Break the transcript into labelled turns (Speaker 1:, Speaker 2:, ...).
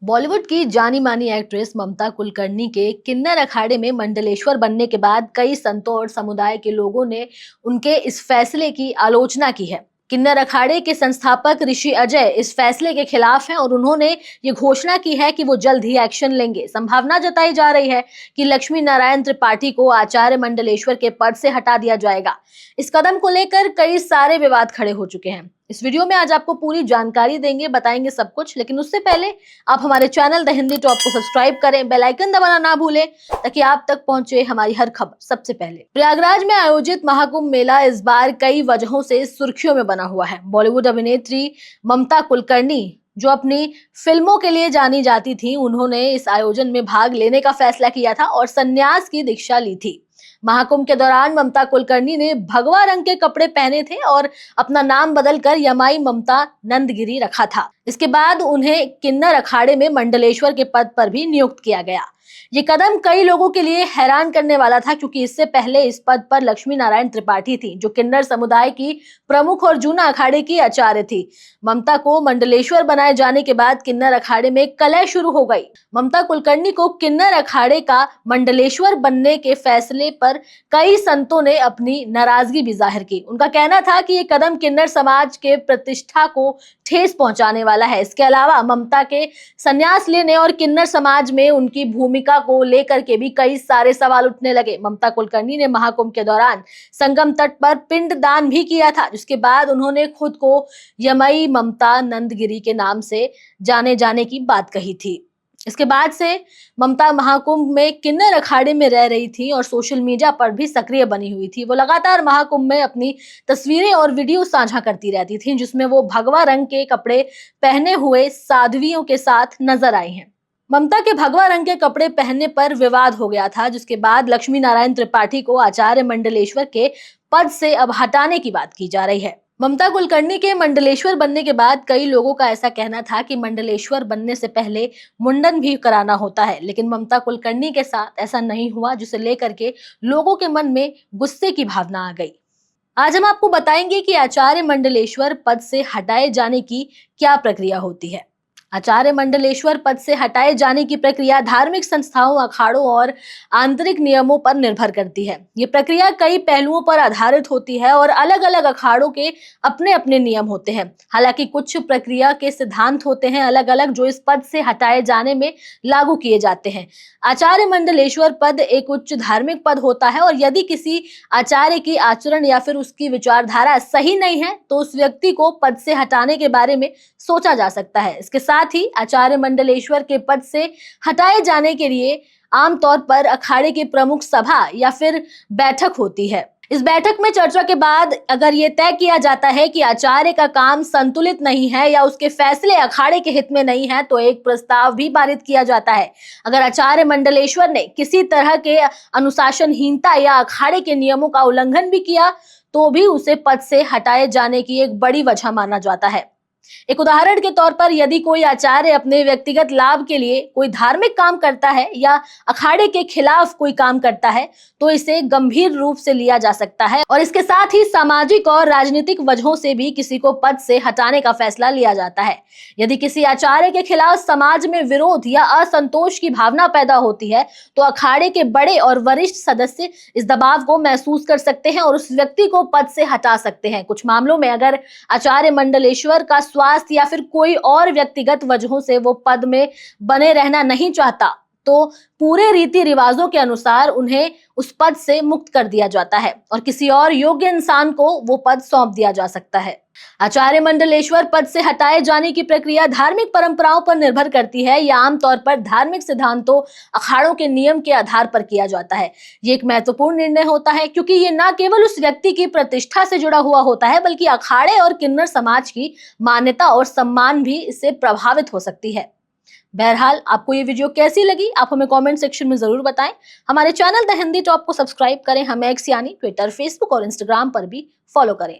Speaker 1: बॉलीवुड की जानी मानी एक्ट्रेस ममता कुलकर्णी के किन्नर अखाड़े में मंडलेश्वर बनने के बाद कई संतों और समुदाय के लोगों ने उनके इस फैसले की आलोचना की है। किन्नर अखाड़े के संस्थापक ऋषि अजय इस फैसले के खिलाफ हैं और उन्होंने ये घोषणा की है कि वो जल्द ही एक्शन लेंगे। संभावना जताई जा रही है कि लक्ष्मी नारायण त्रिपाठी को आचार्य मंडलेश्वर के पद से हटा दिया जाएगा। इस कदम को लेकर कई सारे विवाद खड़े हो चुके हैं। इस वीडियो में आज आपको पूरी जानकारी देंगे, बताएंगे सब कुछ, लेकिन उससे पहले आप हमारे चैनल द हिंदी टॉप को सब्सक्राइब करें, बेल आइकन दबाना ना भूलें ताकि आप तक पहुंचे हमारी हर खबर सबसे पहले। प्रयागराज में आयोजित महाकुंभ मेला इस बार कई वजहों से सुर्खियों में बना हुआ है। बॉलीवुड अभिनेत्री ममता कुलकर्णी जो अपनी फिल्मों के लिए जानी जाती थी, उन्होंने इस आयोजन में भाग लेने का फैसला किया था और संन्यास की दीक्षा ली थी। महाकुंभ के दौरान ममता कुलकर्णी ने भगवा रंग के कपड़े पहने थे और अपना नाम बदलकर यमाई ममता नंदगिरी रखा था। इसके बाद उन्हें किन्नर अखाड़े में मंडलेश्वर के पद पर भी नियुक्त किया गया। ये कदम कई लोगों के लिए हैरान करने वाला था, क्योंकि इससे पहले इस पद पर लक्ष्मी नारायण त्रिपाठी थी, जो किन्नर समुदाय की प्रमुख और जूना अखाड़े की आचार्य थी। ममता को मंडलेश्वर बनाए जाने के बाद किन्नर अखाड़े में कलह शुरू हो गई। ममता कुलकर्णी को किन्नर अखाड़े का मंडलेश्वर बनने के फैसले पर कई संतों ने अपनी नाराजगी भी जाहिर की। उनका कहना था कि ये कदम किन्नर समाज के प्रतिष्ठा को ठेस पहुंचाने वाला है। इसके अलावा ममता के संन्यास लेने और किन्नर समाज में उनकी भूमिका को लेकर के भी कई सारे सवाल उठने लगे। ममता कुलकर्णी ने महाकुंभ के दौरान संगम तट पर पिंड दान भी किया था, जिसके बाद उन्होंने खुद को यमई ममता नंदगिरी के नाम से जाने जाने की बात कही थी। इसके बाद से ममता महाकुंभ में किन्नर अखाड़े में रह रही थी और सोशल मीडिया पर भी सक्रिय बनी हुई थी। वो लगातार महाकुंभ में अपनी तस्वीरें और वीडियो साझा करती रहती थी, जिसमें वो भगवा रंग के कपड़े पहने हुए साध्वियों के साथ नजर आई हैं। ममता के भगवा रंग के कपड़े पहनने पर विवाद हो गया था, जिसके बाद लक्ष्मी नारायण त्रिपाठी को आचार्य मंडलेश्वर के पद से अब हटाने की बात की जा रही है। ममता कुलकर्णी के मंडलेश्वर बनने के बाद कई लोगों का ऐसा कहना था कि मंडलेश्वर बनने से पहले मुंडन भी कराना होता है, लेकिन ममता कुलकर्णी के साथ ऐसा नहीं हुआ, जिसे लेकर के लोगों के मन में गुस्से की भावना आ गई। आज हम आपको बताएंगे कि आचार्य मंडलेश्वर पद से हटाए जाने की क्या प्रक्रिया होती है। आचार्य मंडलेश्वर पद से हटाए जाने की प्रक्रिया धार्मिक संस्थाओं, अखाड़ों और आंतरिक नियमों पर निर्भर करती है। ये प्रक्रिया कई पहलुओं पर आधारित होती है और अलग अलग अखाड़ों के अपने अपने नियम होते हैं। हालांकि कुछ प्रक्रिया के सिद्धांत होते हैं अलग अलग, जो इस पद से हटाए जाने में लागू किए जाते हैं। आचार्य मंडलेश्वर पद एक उच्च धार्मिक पद होता है और यदि किसी आचार्य की आचरण या फिर उसकी विचारधारा सही नहीं है तो उस व्यक्ति को पद से हटाने के बारे में सोचा जा सकता है। इसके साथ ही आचार्य मंडलेश्वर के पद से हटाए जाने के लिए आमतौर पर अखाड़े की प्रमुख सभा या फिर बैठक होती है। इस बैठक में चर्चा के बाद अगर ये तय किया जाता है कि आचार्य का काम संतुलित नहीं है या उसके फैसले अखाड़े के हित में नहीं है, तो एक प्रस्ताव भी पारित किया जाता है। अगर आचार्य मंडलेश्वर ने किसी तरह के अनुशासनहीनता या अखाड़े के नियमों का उल्लंघन भी किया तो भी उसे पद से हटाए जाने की एक बड़ी वजह माना जाता है। एक उदाहरण के तौर पर यदि कोई आचार्य अपने व्यक्तिगत लाभ के लिए कोई धार्मिक काम करता है या अखाड़े के खिलाफ कोई काम करता है तो इसे गंभीर रूप से लिया जा सकता है और इसके साथ ही सामाजिक और राजनीतिक वजहों से भी किसी को पद से हटाने का फैसला लिया जाता है। यदि किसी आचार्य के खिलाफ समाज में विरोध या असंतोष की भावना पैदा होती है तो अखाड़े के बड़े और वरिष्ठ सदस्य इस दबाव को महसूस कर सकते हैं और उस व्यक्ति को पद से हटा सकते हैं। कुछ मामलों में अगर आचार्य मंडलेश्वर का स्वास्थ्य या फिर कोई और व्यक्तिगत वजहों से वो पद में बने रहना नहीं चाहता तो पूरे रीति रिवाजों के अनुसार उन्हें उस पद से मुक्त कर दिया जाता है और किसी और योग्य इंसान को वो पद सौंप दिया जा सकता है। आचार्य मंडलेश्वर पद से हटाए जाने की प्रक्रिया धार्मिक परंपराओं पर निर्भर करती है या आमतौर पर धार्मिक सिद्धांतों, अखाड़ों के नियम के आधार पर किया जाता है। ये एक महत्वपूर्ण निर्णय होता है क्योंकि ये न केवल उस व्यक्ति की प्रतिष्ठा से जुड़ा हुआ होता है बल्कि अखाड़े और किन्नर समाज की मान्यता और सम्मान भी इससे प्रभावित हो सकती है। बहरहाल आपको ये वीडियो कैसी लगी आप हमें कमेंट सेक्शन में जरूर बताएं। हमारे चैनल द हिंदी टॉप को सब्सक्राइब करें, हमें एक्स यानी ट्विटर, फेसबुक और इंस्टाग्राम पर भी फॉलो करें।